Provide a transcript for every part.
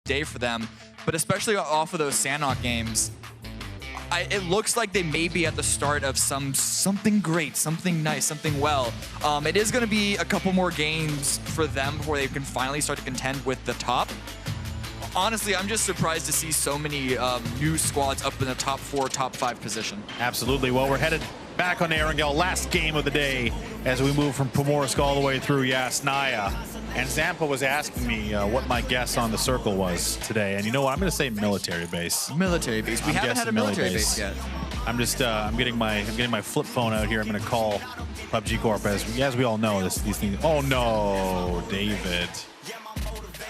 day for them, but especially off of those Sanhok games, it looks like they may be at the start of something great, something nice, something well. It is going to be a couple more games for them before they can finally start to contend with the top. Honestly, I'm just surprised to see so many new squads up in the top 4, top 5 position. Absolutely. Well, we're headed back on Erangel, last game of the day, as we move from Pomorsk all the way through Yasnaya. And Zampa was asking me what my guess on the circle was today. And you know what? I'm going to say military base. Military base. We haven't had a military base yet. I'm just I'm getting my flip phone out here. I'm going to call PUBG Corp as we all know these things. Oh no, David.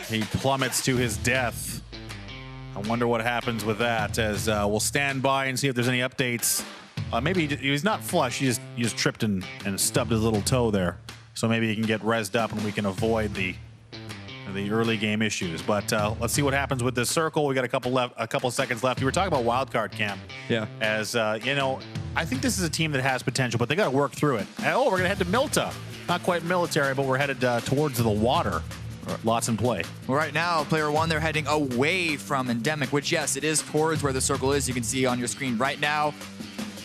He plummets to his death. I wonder what happens with that, as we'll stand by and see if there's any updates. Maybe he's not flush. He just tripped and stubbed his little toe there. So maybe he can get rezzed up and we can avoid the early game issues. But let's see what happens with this circle. We got a couple seconds left. You were talking about wildcard camp. Yeah. As you know, I think this is a team that has potential, but they got to work through it. Oh, we're gonna head to Milta. Not quite military, but we're headed towards the water. Lots in play. Well, right now, player 1, they're heading away from Endemic, which, yes, it is towards where the circle is. You can see on your screen right now.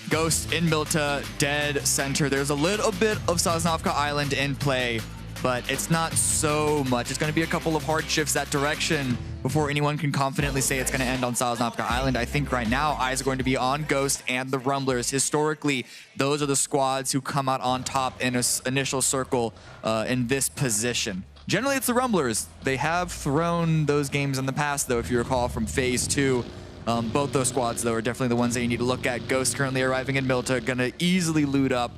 Ghost in Milta, dead center. There's a little bit of Sosnovka Island in play, but it's not so much. It's going to be a couple of hard shifts that direction before anyone can confidently say it's going to end on Sosnovka Island. I think right now, eyes are going to be on Ghost and the Rumblers. Historically, those are the squads who come out on top in an initial circle in this position. Generally, it's the Rumblers. They have thrown those games in the past, though, if you recall, from Phase 2. Both those squads, though, are definitely the ones that you need to look at. Ghost currently arriving in Milta, going to easily loot up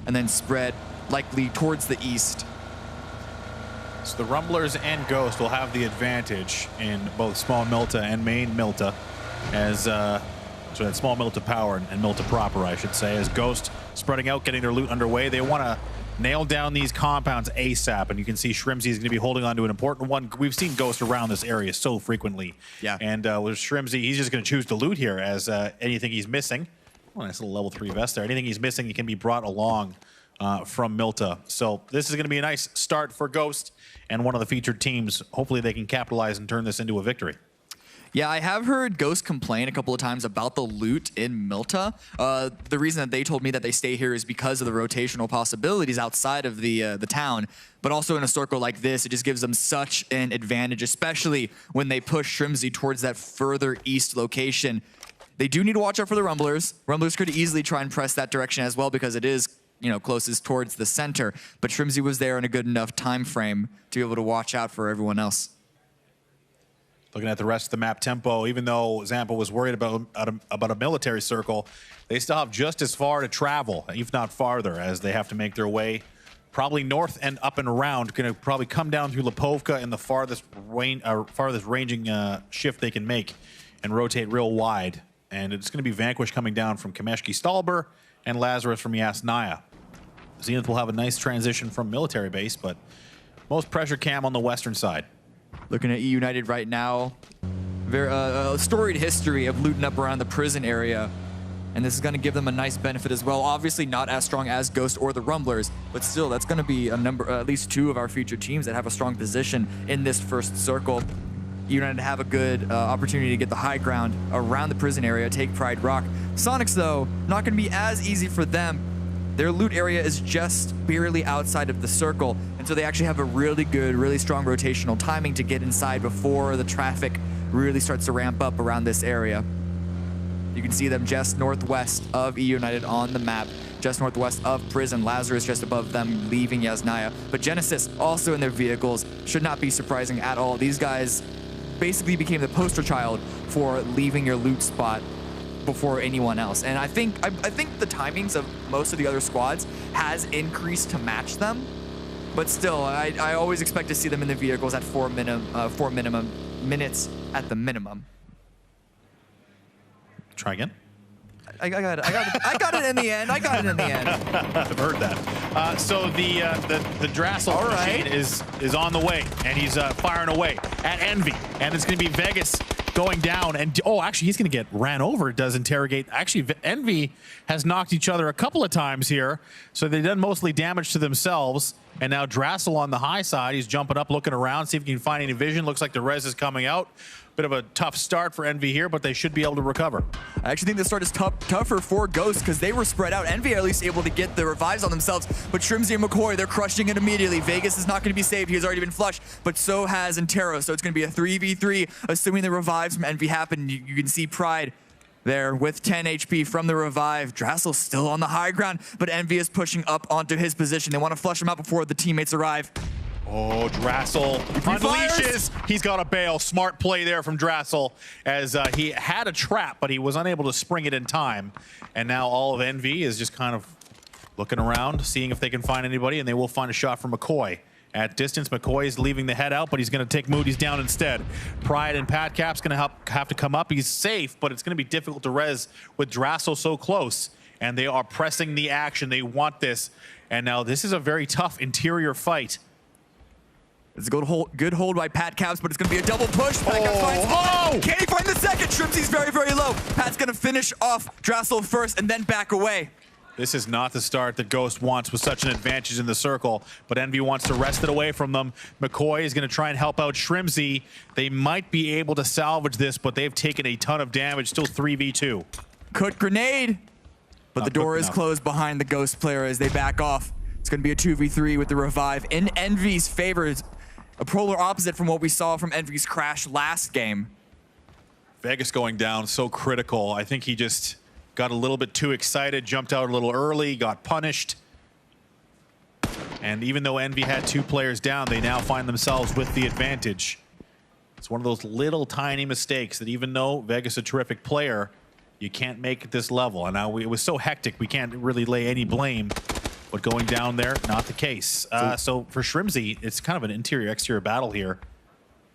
and then spread likely towards the east. So the Rumblers and Ghost will have the advantage in both small Milta and main Milta, as so that small Milta power and Milta proper, I should say, as Ghost spreading out, getting their loot underway. They want to nail down these compounds ASAP, and you can see Shrimzy is going to be holding on to an important one. We've seen Ghost around this area so frequently. Yeah. And with Shrimzy, he's just going to choose to loot here, as anything he's missing, oh, nice little level 3 vest there, anything he's missing, he can be brought along from Milta. So this is going to be a nice start for Ghost and one of the featured teams. Hopefully they can capitalize and turn this into a victory. Yeah, I have heard Ghost complain a couple of times about the loot in Milta. The reason that they told me that they stay here is because of the rotational possibilities outside of the town. But also in a circle like this, it just gives them such an advantage, especially when they push Shrimzy towards that further east location. They do need to watch out for the Rumblers. Rumblers could easily try and press that direction as well because it is, you know, closest towards the center. But Shrimzy was there in a good enough time frame to be able to watch out for everyone else. Looking at the rest of the map tempo, even though Zampa was worried about a military circle, they still have just as far to travel, if not farther, as they have to make their way probably north and up and around. Going to probably come down through Lipovka in the farthest ranging shift they can make and rotate real wide. And it's going to be Vanquish coming down from Kameshki Stalber and Lazarus from Yasnaya. Zenith will have a nice transition from military base, but most pressure cam on the western side. Looking at E United right now, very storied history of looting up around the prison area, and this is going to give them a nice benefit as well. Obviously not as strong as Ghost or the Rumblers, but still that's going to be a number, at least 2 of our featured teams that have a strong position in this first circle. E United have a good opportunity to get the high ground around the prison area, take Pride Rock. Sonics, though, not going to be as easy for them. Their loot area is just barely outside of the circle, and so they actually have a really good, really strong rotational timing to get inside before the traffic really starts to ramp up around this area. You can see them just northwest of E United on the map, just northwest of Prison. Lazarus just above them, leaving Yasnaya. But Genesis also in their vehicles. Should not be surprising at all. These guys basically became the poster child for leaving your loot spot before anyone else. And I think the timings of most of the other squads has increased to match them, but still, I always expect to see them in the vehicles at 4 minimum minutes at the minimum. Try again. I got it in the end. I got it in the end. I've heard that. So the Drassel machine is on the way, and he's firing away at Envy, and it's going to be Vegas going down, and oh, actually he's going to get ran over. It does interrogate. Actually, Envy has knocked each other a couple of times here, so they've done mostly damage to themselves. And now Drassel on the high side. He's jumping up, looking around, see if he can find any vision. Looks like the res is coming out. Bit of a tough start for Envy here, but they should be able to recover. I actually think the start is tougher for Ghost because they were spread out. Envy are at least able to get the revives on themselves, but Shrimsy and McCoy, they're crushing it immediately. Vegas is not going to be saved. He has already been flushed, but so has Intero. So it's going to be a 3v3, assuming the revives from Envy happen. You can see Pride there with 10 HP from the revive. Drassel's still on the high ground, but Envy is pushing up onto his position. They want to flush him out before the teammates arrive. Oh, Drassel unleashes. He's got a bail. Smart play there from Drassel as he had a trap, but he was unable to spring it in time. And now all of Envy is just kind of looking around, seeing if they can find anybody, and they will find a shot from McCoy. At distance, McCoy is leaving the head out, but he's going to take Moody's down instead. Pride and Pat Cap's going to have to come up. He's safe, but it's going to be difficult to res with Drassel so close. And they are pressing the action. They want this. And now this is a very tough interior fight. It's a good hold by Pat Caps, but it's going to be a double push. Pat Caps finds Can he find the second? Shrimpsy's very, very low. Pat's going to finish off Drassel first and then back away. This is not the start that Ghost wants with such an advantage in the circle, but Envy wants to wrest it away from them. McCoy is going to try and help out Shrimsy. They might be able to salvage this, but they've taken a ton of damage. Still 3v2. Cooked grenade, but Not the door is closed behind the Ghost player as they back off. It's going to be a 2v3 with the revive in Envy's favor. A polar opposite from what we saw from Envy's crash last game. Vegas going down, so critical. I think he just got a little bit too excited, jumped out a little early, got punished. And even though Envy had 2 players down, they now find themselves with the advantage. It's one of those little tiny mistakes that even though Vegas is a terrific player, you can't make at this level. And now it was so hectic, we can't really lay any blame. But going down there, not the case. So for Shrimsy, it's kind of an interior-exterior battle here.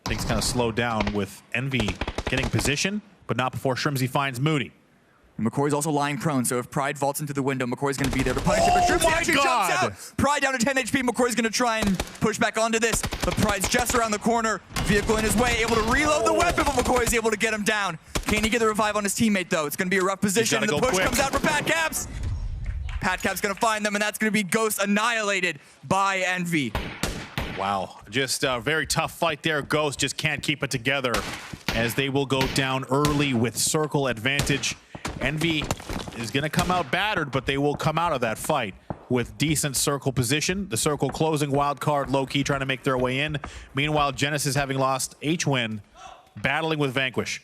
Things kind of slowed down with Envy getting position, but not before Shrimsy finds Moody. McCoy's also lying prone, so if Pride vaults into the window, McCoy's going to be there to punish it. But Shrimsy actually jumps out. Pride down to 10 HP. McCoy's going to try and push back onto this, but Pride's just around the corner. Vehicle in his way, able to reload the weapon, but McCoy is able to get him down. Can he get the revive on his teammate, though? It's going to be a rough position, and the push comes out for Pat Caps. Pat Cap's going to find them, and that's going to be Ghost annihilated by Envy. Wow, just a very tough fight there. Ghost just can't keep it together as they will go down early with circle advantage. Envy is going to come out battered, but they will come out of that fight with decent circle position. The circle closing wild card, low-key trying to make their way in. Meanwhile, Genesis, having lost H-Win, battling with Vanquish.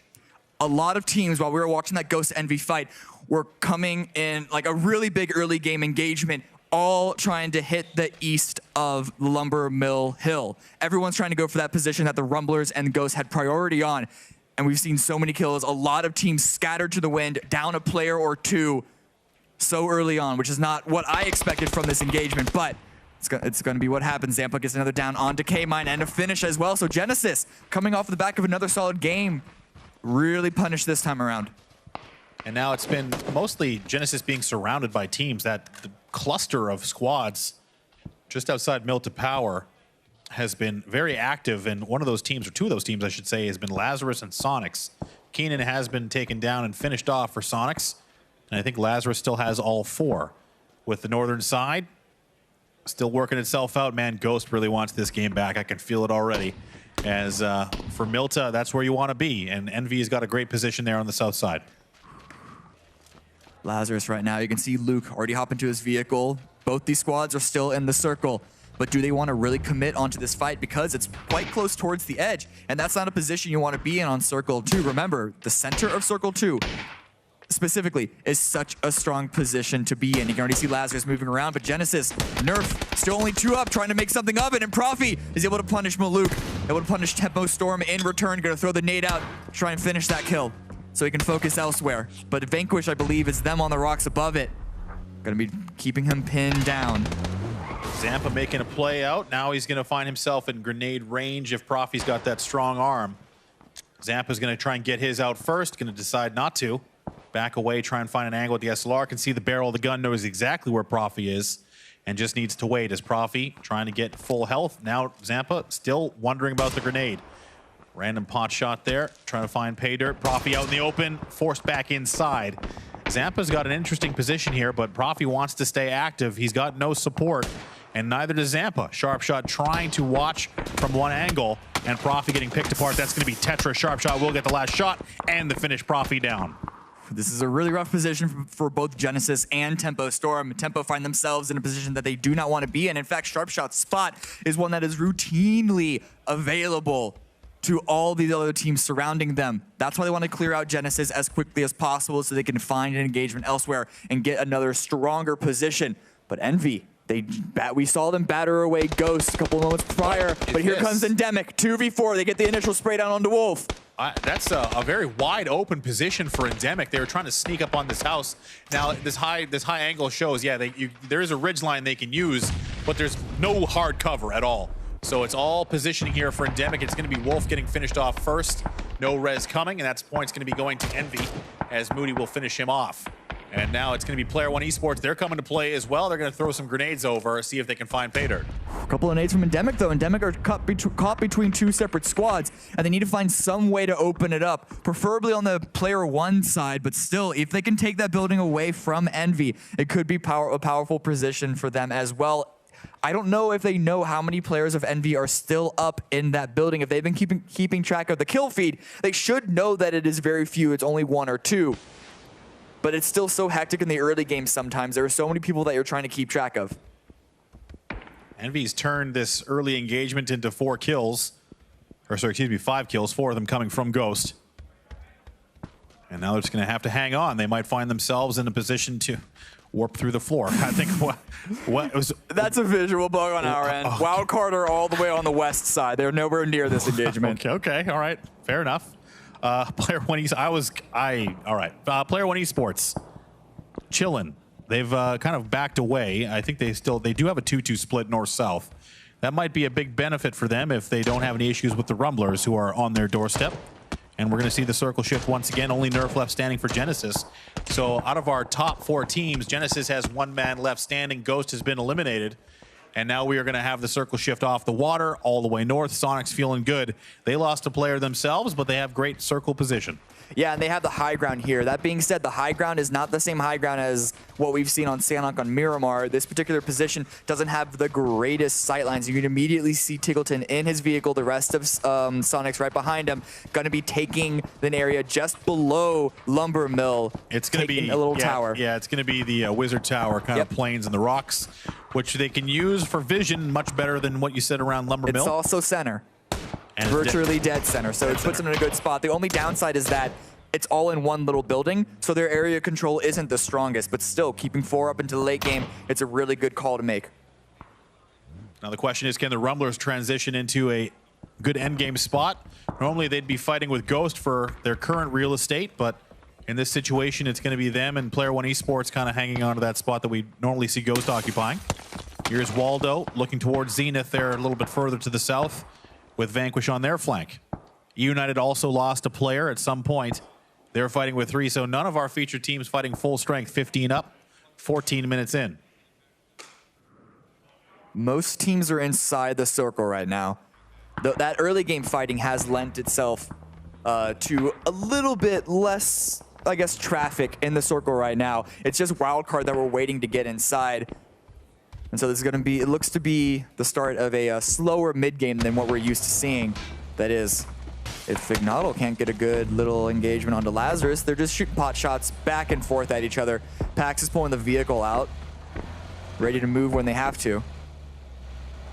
A lot of teams, while we were watching that Ghost Envy fight, were coming in like a really big early game engagement, all trying to hit the east of Lumber Mill Hill. Everyone's trying to go for that position that the Rumblers and Ghosts had priority on. And we've seen so many kills, a lot of teams scattered to the wind, down a player or 2 so early on, which is not what I expected from this engagement, but it's going to be what happens. Zampa gets another down onto K-Mine and a finish as well. So Genesis, coming off the back of another solid game, really punished this time around. And now it's been mostly Genesis being surrounded by teams. That the cluster of squads just outside Mill to Power has been very active, and one of those teams, or 2 of those teams I should say, has been Lazarus and Sonics. Keenan has been taken down and finished off for Sonics, and I think Lazarus still has all 4. With the northern side still working itself out, man, Ghost really wants this game back. I can feel it already. As for Milta, that's where you want to be, and Envy has got a great position there on the south side. Lazarus right now, you can see Luke already hop into his vehicle. Both these squads are still in the circle, but do they want to really commit onto this fight because it's quite close towards the edge, and that's not a position you want to be in on Circle 2. Remember, the center of Circle 2 specifically is such a strong position to be in. You can already see Lazarus moving around, but Genesis, Nerf, still only 2 up, trying to make something of it, and Profi is able to punish Maluk, able to punish Tempo Storm in return, going to throw the nade out, try and finish that kill so he can focus elsewhere. But Vanquish, I believe, is them on the rocks above it. Going to be keeping him pinned down. Zampa making a play out. Now he's going to find himself in grenade range if Profi's got that strong arm. Zampa's going to try and get his out first, going to decide not to. Back away, try and find an angle with the SLR. Can see the barrel of the gun, knows exactly where Profi is, and just needs to wait as Profi trying to get full health. Now Zampa still wondering about the grenade. Random pot shot there, trying to find pay dirt. Profi out in the open, forced back inside. Zampa's got an interesting position here, but Profi wants to stay active. He's got no support. and neither does Zampa. Sharpshot trying to watch from one angle, and Profi getting picked apart. That's going to be Tetra. Sharpshot will get the last shot and the finish. Profi down. This is a really rough position for both Genesis and Tempo Storm. Tempo find themselves in a position that they do not want to be in. In fact, Sharpshot's spot is one that is routinely available to all these other teams surrounding them. That's why they want to clear out Genesis as quickly as possible so they can find an engagement elsewhere and get another stronger position. But Envy, we saw them batter away Ghost a couple of moments prior, but here comes Endemic, 2v4. They get the initial spray down onto Wolf. That's a very wide open position for Endemic. They were trying to sneak up on this house. Now this high angle shows, yeah, there is a ridge line they can use, but there's no hard cover at all. So it's all positioning here for Endemic. It's going to be Wolf getting finished off first. No res coming, and that point's going to be going to Envy as Moody will finish him off. And now it's going to be Player One Esports. They're coming to play as well. They're going to throw some grenades over, see if they can find pay dirt. A couple of nades from Endemic, though. Endemic are caught between two separate squads, and they need to find some way to open it up, preferably on the Player One side. But still, if they can take that building away from Envy, it could be a powerful position for them as well. I don't know if they know how many players of Envy are still up in that building. If they've been keeping track of the kill feed, they should know that it is very few. It's only 1 or 2. But it's still so hectic in the early game sometimes. There are so many people that you're trying to keep track of. Envy's turned this early engagement into 4 kills. Or sorry, excuse me, 5 kills, 4 of them coming from Ghost. And now they're just going to have to hang on. They might find themselves in a position to warp through the floor. I think what was... That's a visual bug on our end. Okay. Wildcard are all the way on the west side. They're nowhere near this engagement. Okay, all right, fair enough. Player One Player One Esports, chilling. They've kind of backed away. I think they do have a 2-2 split north-south. That might be a big benefit for them if they don't have any issues with the Rumblers who are on their doorstep. And we're going to see the circle shift once again. Only Nerf left standing for Genesis. So out of our top 4 teams, Genesis has 1 man left standing. Ghost has been eliminated. And now we are going to have the circle shift off the water all the way north. Sonic's feeling good. They lost a player themselves, but they have great circle position. Yeah, and they have the high ground here. That being said, the high ground is not the same high ground as what we've seen on Sanhok on Miramar. This particular position doesn't have the greatest sightlines. You can immediately see Tiggleton in his vehicle. The rest of Sonic's right behind him. Going to be taking an area just below Lumber Mill. It's going to be a little tower. Yeah, it's going to be the Wizard Tower kind of plains and the rocks, which they can use for vision much better than what you said around Lumber Mill. It's also center. And virtually dead center, so it puts them in a good spot. The only downside is that it's all in one little building, so their area control isn't the strongest, but still, keeping 4 up into the late game, it's a really good call to make. Now the question is, can the Rumblers transition into a good endgame spot? Normally they'd be fighting with Ghost for their current real estate, but in this situation, it's going to be them and Player One Esports kind of hanging on to that spot that we normally see Ghost occupying. Here's Waldo looking towards Zenith there a little bit further to the south, with Vanquish on their flank. United also lost a player at some point. They're fighting with 3, so none of our featured teams fighting full strength, 15 up, 14 minutes in. Most teams are inside the circle right now. That early game fighting has lent itself to a little bit less, I guess, traffic in the circle right now. It's just Wildcard that we're waiting to get inside. And so this is going to be, it looks to be the start of a slower mid-game than what we're used to seeing. That is, if Ignatl can't get a good little engagement onto Lazarus, they're just shooting pot shots back and forth at each other. Pax is pulling the vehicle out, ready to move when they have to.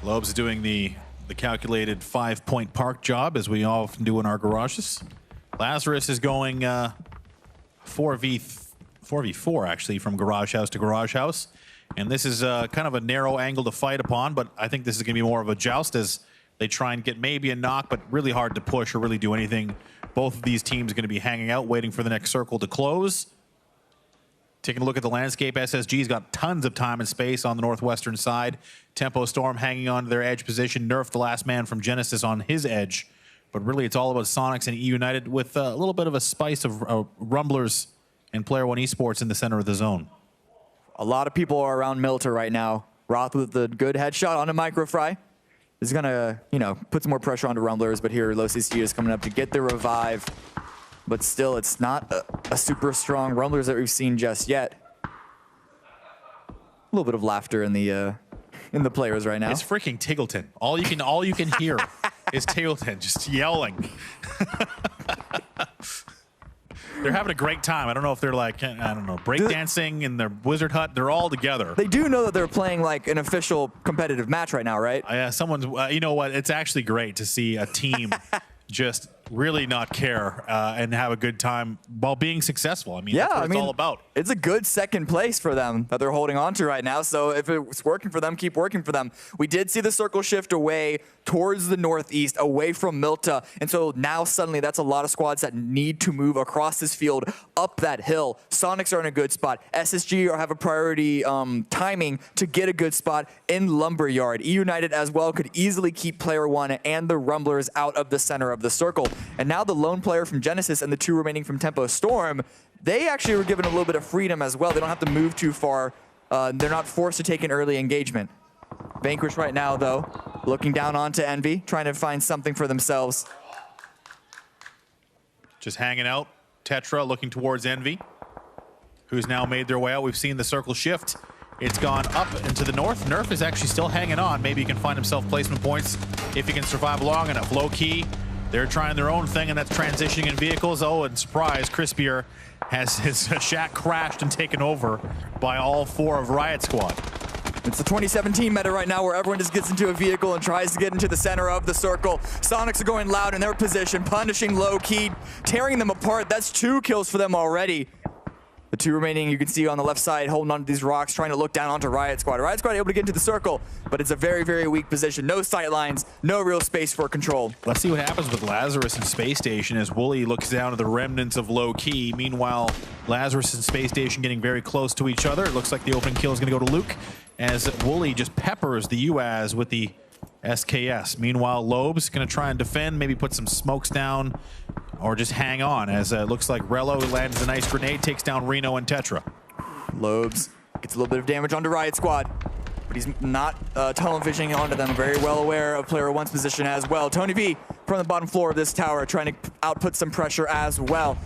Lobes is doing the calculated 5-point park job, as we often do in our garages. Lazarus is going 4v4, actually, from garage house to garage house. And this is kind of a narrow angle to fight upon, but I think this is going to be more of a joust as they try and get maybe a knock, but really hard to push or really do anything. Both of these teams are going to be hanging out, waiting for the next circle to close. Taking a look at the landscape, SSG's got tons of time and space on the northwestern side. Tempo Storm hanging on to their edge position. Nerf, the last man from Genesis, on his edge. But really, it's all about Sonics and United with a little bit of a spice of Rumblers and Player One Esports in the center of the zone. A lot of people are around Milter right now. Roth with the good headshot on a microfry. This is gonna, put some more pressure onto Rumblers, but here Low CC is coming up to get the revive. But still, it's not a super strong Rumblers that we've seen just yet. A little bit of laughter in the in the players right now. It's freaking Tiggleton. All you can hear is Tiggleton just yelling. They're having a great time. I don't know if they're like, I don't know, breakdancing in their wizard hut. They're all together. They do know that they're playing like an official competitive match right now, right? Yeah, someone's, you know what? It's actually great to see a team just really not care and have a good time while being successful. I mean, that's what it's all about. It's a good second place for them that they're holding on to right now. So if it's working for them, keep working for them. We did see the circle shift away towards the northeast, away from Milta. And so now suddenly that's a lot of squads that need to move across this field, up that hill. Sonics are in a good spot. SSG have a priority timing to get a good spot in Lumberyard. E United as well could easily keep player one and the Rumblers out of the center of the circle. And now the lone player from Genesis and the 2 remaining from Tempo Storm, they actually were given a little bit of freedom as well. They don't have to move too far. They're not forced to take an early engagement. Vanquish right now, though, looking down onto Envy, trying to find something for themselves. Just hanging out. Tetra looking towards Envy, who's now made their way out. We've seen the circle shift. It's gone up into the north. Nerf is actually still hanging on. Maybe he can find himself placement points if he can survive long enough. Low key, they're trying their own thing, and that's transitioning in vehicles. Oh, and surprise, Crispier has his shack crashed and taken over by all 4 of Riot Squad. It's the 2017 meta right now where everyone just gets into a vehicle and tries to get into the center of the circle. Sonics are going loud in their position, punishing low key, tearing them apart. That's 2 kills for them already. The 2 remaining, you can see on the left side, holding on to these rocks, trying to look down onto Riot Squad. Riot Squad able to get into the circle, but it's a very, very weak position. No sight lines, no real space for control. Let's see what happens with Lazarus and Space Station as Wooly looks down at the remnants of low key. Meanwhile, Lazarus and Space Station getting very close to each other. It looks like the opening kill is going to go to Luke as Wooly just peppers the UAZ with the SKS. Meanwhile, Loeb's going to try and defend, maybe put some smokes down, or just hang on, as it looks like Rello lands a nice grenade, takes down Reno and Tetra. Loeb's gets a little bit of damage onto Riot Squad, but he's not tunnel visioning onto them. Very well aware of player one's position as well. Tony V from the bottom floor of this tower trying to output some pressure as well.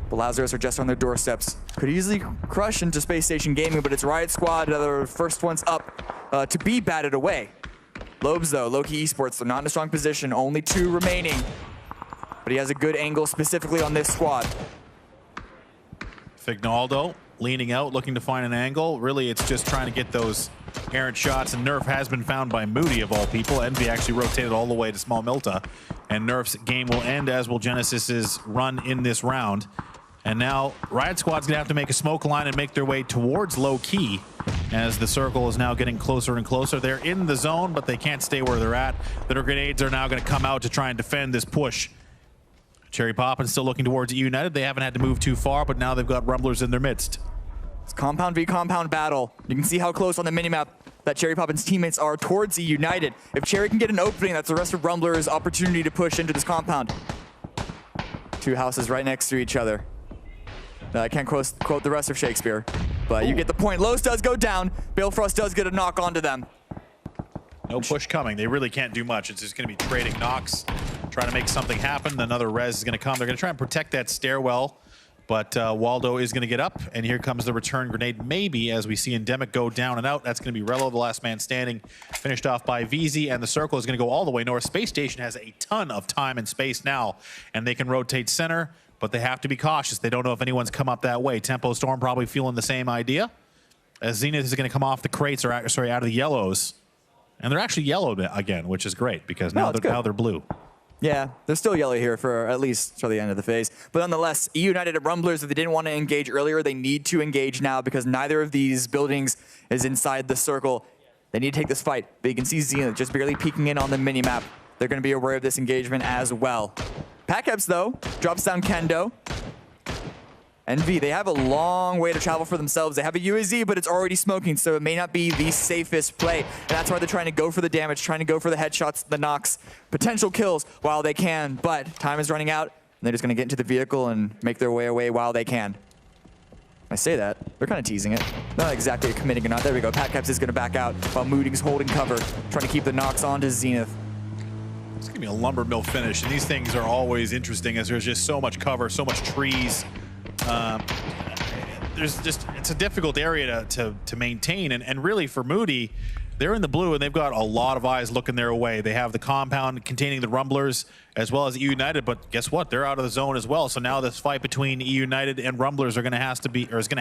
The Lazarus are just on their doorsteps. Could easily crush into Space Station Gaming, but it's Riot Squad, the first ones up to be batted away. Loeb's though, Loki Esports, they're not in a strong position, only 2 remaining. But he has a good angle specifically on this squad. Fignaldo leaning out, looking to find an angle. Really, it's just trying to get those errant shots, and Nerf has been found by Moody of all people. Envy actually rotated all the way to Small Milta, and Nerf's game will end, as will Genesis's run in this round. And now Riot Squad's gonna have to make a smoke line and make their way towards low key, as the circle is now getting closer and closer. They're in the zone, but they can't stay where they're at. Their grenades are now gonna come out to try and defend this push. Cherry Poppins still looking towards E United. They haven't had to move too far, but now they've got Rumblers in their midst. It's compound v compound battle. You can see how close on the minimap that Cherry Poppins teammates are towards E United. If Cherry can get an opening, that's the rest of Rumblers' opportunity to push into this compound. 2 houses right next to each other. I can't quote the rest of Shakespeare, but you get the point. Lowe's does go down. Balefrost does get a knock onto them. No push coming. They really can't do much. It's just going to be trading knocks, trying to make something happen. Another res is going to come. They're going to try and protect that stairwell, but Waldo is going to get up, and here comes the return grenade, maybe, as we see Endemic go down and out. That's going to be Rello, the last man standing, finished off by VZ, and the circle is going to go all the way north. Space Station has a ton of time and space now, and they can rotate center, but they have to be cautious. They don't know if anyone's come up that way. Tempo Storm probably feeling the same idea, as Zenith is going to come off the crates, or sorry, out of the yellows. And they're actually yellowed again, which is great, because now they're blue. Yeah, they're still yellow here for at least till the end of the phase. But nonetheless, E United and Rumblers, if they didn't want to engage earlier, they need to engage now, because neither of these buildings is inside the circle. They need to take this fight. But you can see Zenith just barely peeking in on the minimap. They're going to be aware of this engagement as well. Packeps, though, drops down Kendo. Envy, they have a long way to travel for themselves. They have a UAZ, but it's already smoking, so it may not be the safest play. And that's why they're trying to go for the damage, trying to go for the headshots, the knocks, potential kills while they can. But time is running out, and they're just going to get into the vehicle and make their way away while they can. I say that, they're kind of teasing it. Not exactly committing or not. There we go. Pat Caps is going to back out while Moody's holding cover, trying to keep the knocks onto Zenith. It's going to be a lumber mill finish, and these things are always interesting, as there's just so much cover, so much trees. It's a difficult area to maintain, and really for Moody, they're in the blue, and they've got a lot of eyes looking their way. They have the compound containing the Rumblers as well as EU United, but guess what? They're out of the zone as well. So now this fight between EU United and Rumblers is going to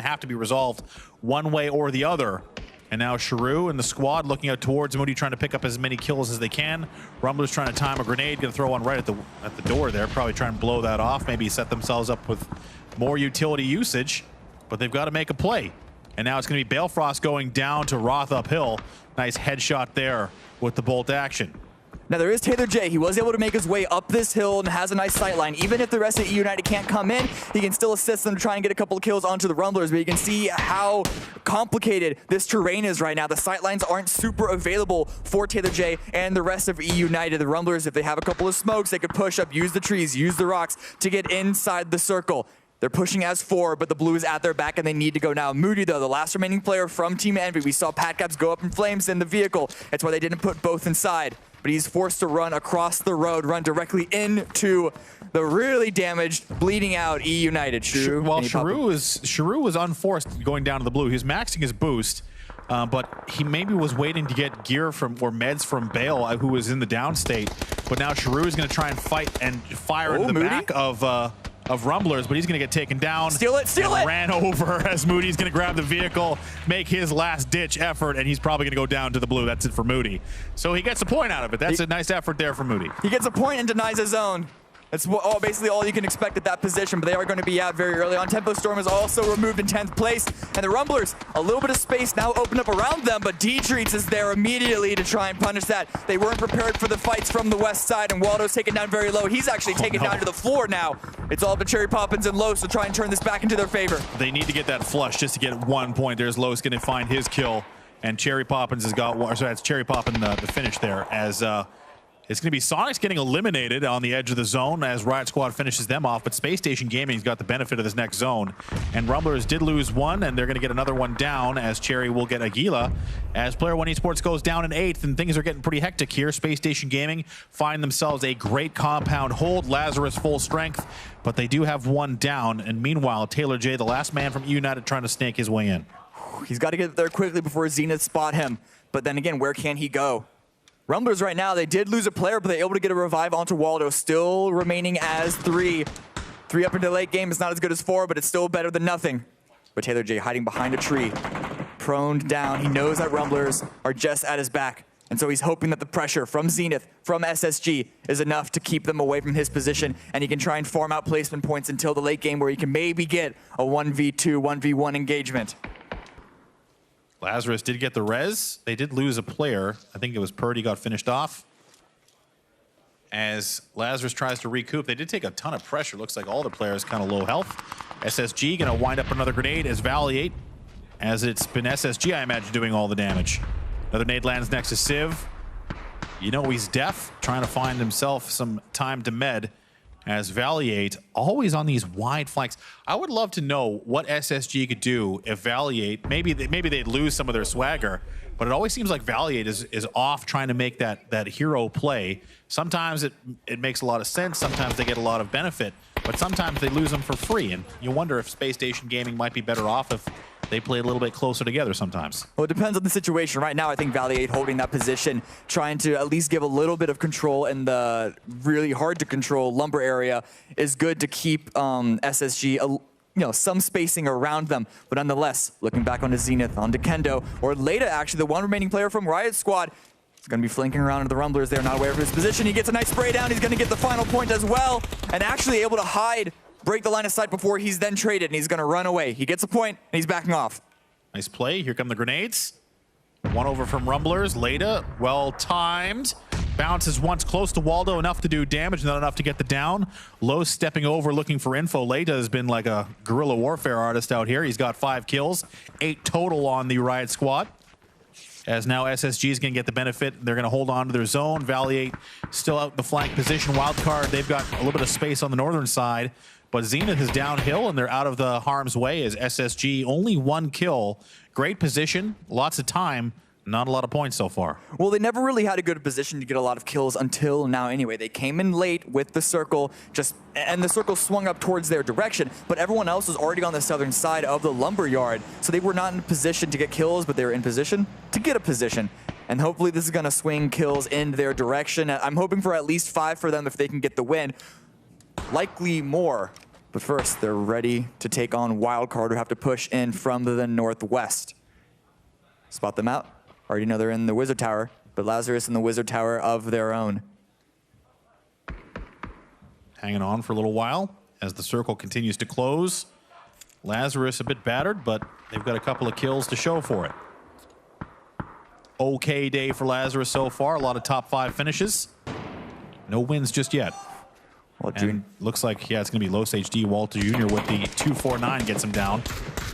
have to be resolved one way or the other. And now Sharu and the squad looking out towards Moody, trying to pick up as many kills as they can. Rumblers trying to time a grenade, going to throw one right at the door there. Probably try and blow that off. Maybe set themselves up with more utility usage, but they've got to make a play. And now it's going to be Balefrost going down to Roth uphill. Nice headshot there with the bolt action. Now there is Taylor J. He was able to make his way up this hill and has a nice sight line. Even if the rest of EU United can't come in, he can still assist them to try and get a couple of kills onto the Rumblers. But you can see how complicated this terrain is right now. The sight lines aren't super available for Taylor J. and the rest of EU United. The Rumblers, if they have a couple of smokes, they could push up, use the trees, use the rocks to get inside the circle. They're pushing as 4, but the blue is at their back and they need to go now. Moody, though, the last remaining player from Team Envy. We saw Pat Caps go up in flames in the vehicle. That's why they didn't put both inside. But he's forced to run across the road, run directly into the really damaged, bleeding out EU United. Well, Sharu was unforced going down to the blue. He was maxing his boost, but he maybe was waiting to get gear or meds from Bale, who was in the down state. But now Sharu is going to try and fight and fire into the Moody? back of Rumblers, but he's going to get taken down. Steal it, steal it! Ran over as Moody's going to grab the vehicle, make his last-ditch effort, and he's probably going to go down to the blue. That's it for Moody. So he gets a point out of it. That's a nice effort there for Moody. He gets a point and denies his own. That's basically all you can expect at that position, but they are going to be out very early on. Tempo Storm is also removed in 10th place, and the Rumblers, a little bit of space now open up around them, but D-Treats is there immediately to try and punish that. They weren't prepared for the fights from the west side, and Waldo's taken down very low. He's actually taken down to the floor now. It's all up to Cherry Poppins and Los to try and turn this back into their favor. They need to get that flush just to get 1 point. There's Los going to find his kill, and Cherry Poppins has got, so that's Cherry Poppin the finish there, as it's going to be Sonics getting eliminated on the edge of the zone as Riot Squad finishes them off, but Space Station Gaming's got the benefit of this next zone. And Rumblers did lose one, and they're going to get another one down as Cherry will get Aguila. As Player One Esports goes down in 8th, and things are getting pretty hectic here. Space Station Gaming find themselves a great compound hold. Lazarus full strength, but they do have one down. And meanwhile, Taylor J, the last man from United, trying to snake his way in. He's got to get there quickly before Zenith spot him. But then again, where can he go? Rumblers right now, they did lose a player, but they're able to get a revive onto Waldo, still remaining as 3. 3 up into late game is not as good as 4, but it's still better than nothing. But Taylor J hiding behind a tree, proned down. He knows that Rumblers are just at his back, and so he's hoping that the pressure from Zenith, from SSG, is enough to keep them away from his position, and he can try and farm out placement points until the late game where he can maybe get a 1v2, 1v1 engagement. Lazarus did get the res. They did lose a player. I think it was Purdy got finished off. As Lazarus tries to recoup, they did take a ton of pressure. Looks like all the players kind of low health. SSG going to wind up another grenade as Valiate, as it's been SSG, I imagine, doing all the damage. Another nade lands next to Civ. You know he's deaf, trying to find himself some time to med. As Valiate, always on these wide flanks. I would love to know what SSG could do if Valiate, maybe they'd lose some of their swagger, but it always seems like Valiate is off trying to make that hero play. Sometimes it makes a lot of sense, sometimes they get a lot of benefit, but sometimes they lose them for free, and you wonder if Space Station Gaming might be better off if they play a little bit closer together sometimes. Well, it depends on the situation. Right now, I think Valiate holding that position, trying to at least give a little bit of control in the really hard to control lumber area is good to keep SSG some spacing around them. But nonetheless, looking back onto Zenith, onto Kendo, or Leda, actually, the one remaining player from Riot Squad, is going to be flanking around into the Rumblers. They're not aware of his position. He gets a nice spray down. He's going to get the final point as well, and actually able to hide, break the line of sight before he's then traded, and he's going to run away. He gets a point, and he's backing off. Nice play. Here come the grenades. One over from Rumblers. Leda, well timed. Bounces once close to Waldo, enough to do damage, not enough to get the down. Low stepping over, looking for info. Leda has been like a guerrilla warfare artist out here. He's got 5 kills, 8 total on the Riot Squad. As now SSG is going to get the benefit. They're going to hold on to their zone. Valiate still out in the flank position. Wildcard, they've got a little bit of space on the northern side. But Zenith is downhill, and they're out of the harm's way as SSG only 1 kill. Great position, lots of time, not a lot of points so far. Well, they never really had a good position to get a lot of kills until now anyway. They came in late with the circle, and the circle swung up towards their direction, but everyone else was already on the southern side of the lumber yard, so they were not in a position to get kills, but they were in position to get a position. And hopefully this is going to swing kills in their direction. I'm hoping for at least 5 for them if they can get the win. Likely more. But first, they're ready to take on Wildcard, who have to push in from the northwest. Spot them out. Already know they're in the Wizard Tower, but Lazarus in the Wizard Tower of their own. Hanging on for a little while as the circle continues to close. Lazarus a bit battered, but they've got a couple of kills to show for it. Okay day for Lazarus so far. A lot of top 5 finishes. No wins just yet. Well, looks like, yeah, it's going to be Los HD. Walter Jr. with the 249 gets him down.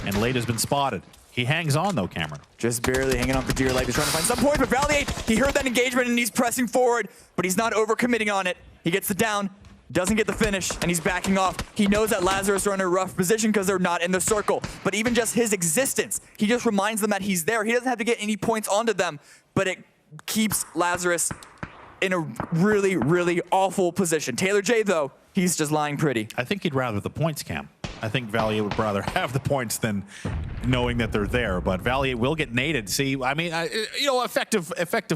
And Late has been spotted. He hangs on, though, Cameron. Just barely hanging on for dear life. He's trying to find some point, but Valiant, he heard that engagement and he's pressing forward, but he's not overcommitting on it. He gets the down, doesn't get the finish, and he's backing off. He knows that Lazarus are in a rough position because they're not in the circle. But even just his existence, he just reminds them that he's there. He doesn't have to get any points onto them, but it keeps Lazarus in a really, really awful position. Taylor J, though, he's just lying pretty. I think he'd rather the points, Cam. I think Valiant would rather have the points than knowing that they're there. But Valiant will get naded. See, I mean, you know, effective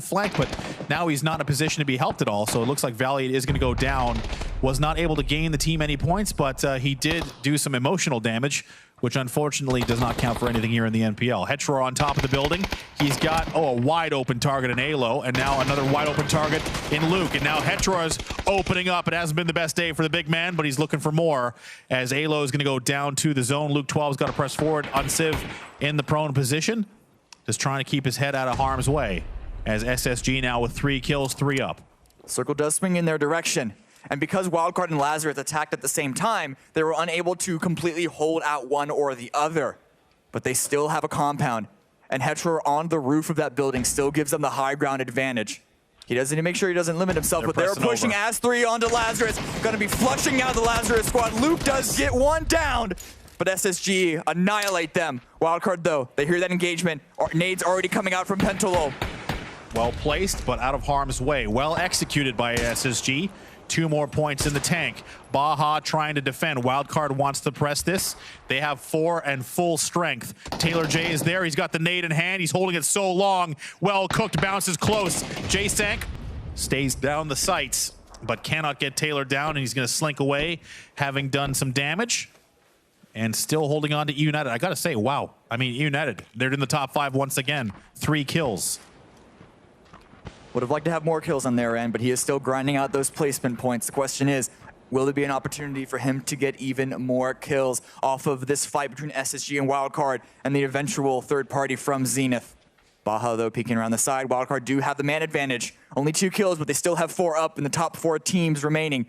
flank, but now he's not in a position to be helped at all. So it looks like Valiant is going to go down. Was not able to gain the team any points, but he did do some emotional damage, which unfortunately does not count for anything here in the NPL. Hetro on top of the building. He's got, a wide open target in Alo, and now another wide open target in Luke. And now Hetro is opening up. It hasn't been the best day for the big man, but he's looking for more as Alo is going to go down to the zone. Luke 12's got to press forward. Unciv in the prone position, just trying to keep his head out of harm's way as SSG now with 3 kills, 3 up. Circle does swing in their direction. And because Wildcard and Lazarus attacked at the same time, they were unable to completely hold out one or the other. But they still have a compound. And Hetro on the roof of that building still gives them the high ground advantage. He doesn't need to make sure he doesn't limit himself, but they're pushing As3 onto Lazarus. Gonna be flushing out the Lazarus squad. Luke does get one down, but SSG annihilate them. Wildcard, though, they hear that engagement. Nades already coming out from Pentalo. Well placed, but out of harm's way. Well executed by SSG. 2 more points in the tank. Baja trying to defend. Wildcard wants to press this. They have 4 and full strength. Taylor J is there. He's got the nade in hand. He's holding it so long. Well cooked, bounces close. J-Sank stays down the sights, but cannot get Taylor down, and he's going to slink away, having done some damage. And still holding on to E United. I got to say, wow. I mean, E United, they're in the top 5 once again. 3 kills. Would have liked to have more kills on their end, but he is still grinding out those placement points. The question is, will there be an opportunity for him to get even more kills off of this fight between SSG and Wildcard and the eventual third party from Zenith? Baja, though, peeking around the side. Wildcard do have the man advantage. Only 2 kills, but they still have 4 up in the top 4 teams remaining.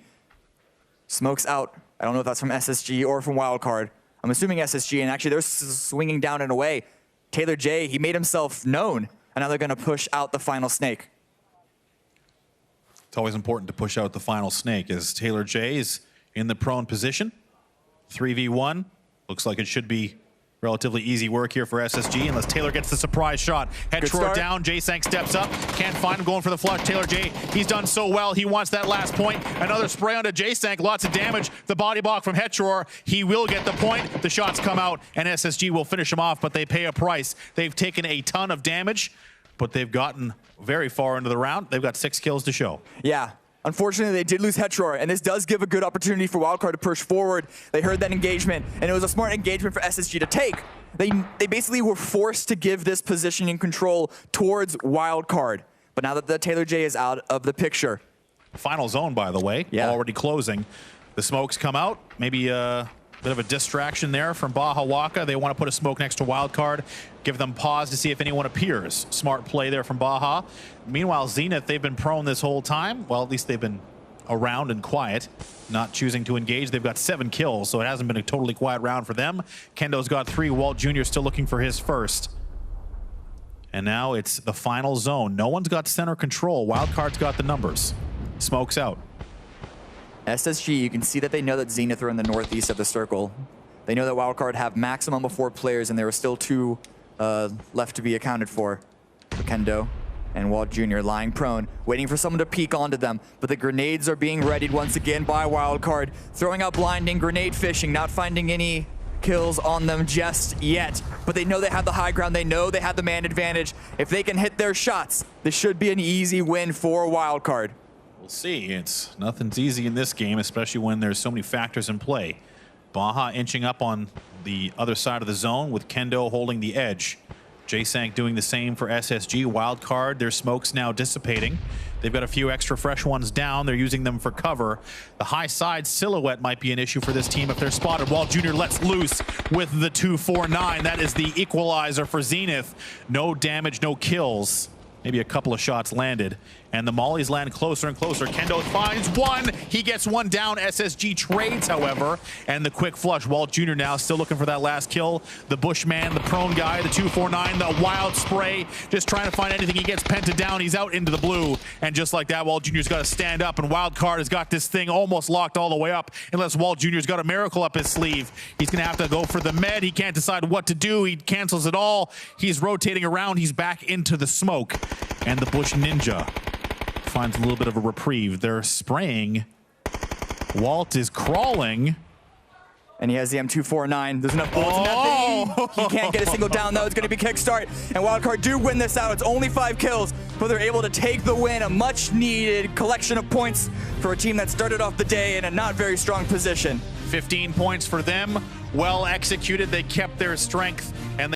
Smoke's out. I don't know if that's from SSG or from Wildcard. I'm assuming SSG, and actually they're swinging down and away. Taylor J, he made himself known, and now they're going to push out the final snake. It's always important to push out the final snake as Taylor J is in the prone position. 3v1. Looks like it should be relatively easy work here for SSG unless Taylor gets the surprise shot. Hetro down, J-Sank steps up. Can't find him, going for the flush. Taylor J, he's done so well. He wants that last point. Another spray onto J-Sank, lots of damage. The body block from Hetro. He will get the point. The shots come out and SSG will finish him off, but they pay a price. They've taken a ton of damage, but they've gotten very far into the round. They've got 6 kills to show. Yeah. Unfortunately, they did lose Hetro, and this does give a good opportunity for Wildcard to push forward. They heard that engagement, and it was a smart engagement for SSG to take. They basically were forced to give this positioning control towards Wildcard. But now that the Taylor J is out of the picture. Final zone, by the way, already closing. The smokes come out. Maybe a bit of a distraction there from Baja Waka. They want to put a smoke next to Wildcard, give them pause to see if anyone appears. Smart play there from Baja. Meanwhile, Zenith, they've been prone this whole time. Well, at least they've been around and quiet, not choosing to engage. They've got 7 kills, so it hasn't been a totally quiet round for them. Kendo's got 3. Walt Jr. still looking for his first. And now it's the final zone. No one's got center control. Wildcard's got the numbers. Smoke's out. SSG, you can see that they know that Zenith are in the northeast of the circle. They know that Wildcard have maximum of 4 players, and there are still 2 left to be accounted for. Kendo and Walt Jr. lying prone, waiting for someone to peek onto them. But the grenades are being readied once again by Wildcard, throwing out blinding, grenade fishing, not finding any kills on them just yet, but they know they have the high ground. They know they have the man advantage. If they can hit their shots, this should be an easy win for Wildcard. We'll see. Nothing's easy in this game, especially when there's so many factors in play. Baja inching up on the other side of the zone with Kendo holding the edge. J-Sank doing the same for SSG. Wildcard, their smoke's now dissipating. They've got a few extra fresh ones down. They're using them for cover. The high side silhouette might be an issue for this team if they're spotted. Wall Jr. lets loose with the 249. That is the equalizer for Zenith. No damage, no kills. Maybe a couple of shots landed. And the mollies land closer and closer. Kendo finds one. He gets one down. SSG trades, however. And the quick flush. Walt Jr. now still looking for that last kill. The Bushman, the prone guy, the 249, the wild spray. Just trying to find anything. He gets pented down. He's out into the blue. And just like that, Walt Jr.'s got to stand up. And Wildcard has got this thing almost locked all the way up. Unless Walt Jr.'s got a miracle up his sleeve. He's going to have to go for the med. He can't decide what to do. He cancels it all. He's rotating around. He's back into the smoke. And the Bush Ninja finds a little bit of a reprieve. They're spraying. Walt is crawling. And he has the M249. There's enough bullets in that thing. He can't get a single down, though. It's going to be kickstart. And Wildcard do win this out. It's only 5 kills, but they're able to take the win. A much-needed collection of points for a team that started off the day in a not very strong position. 15 points for them. Well executed. They kept their strength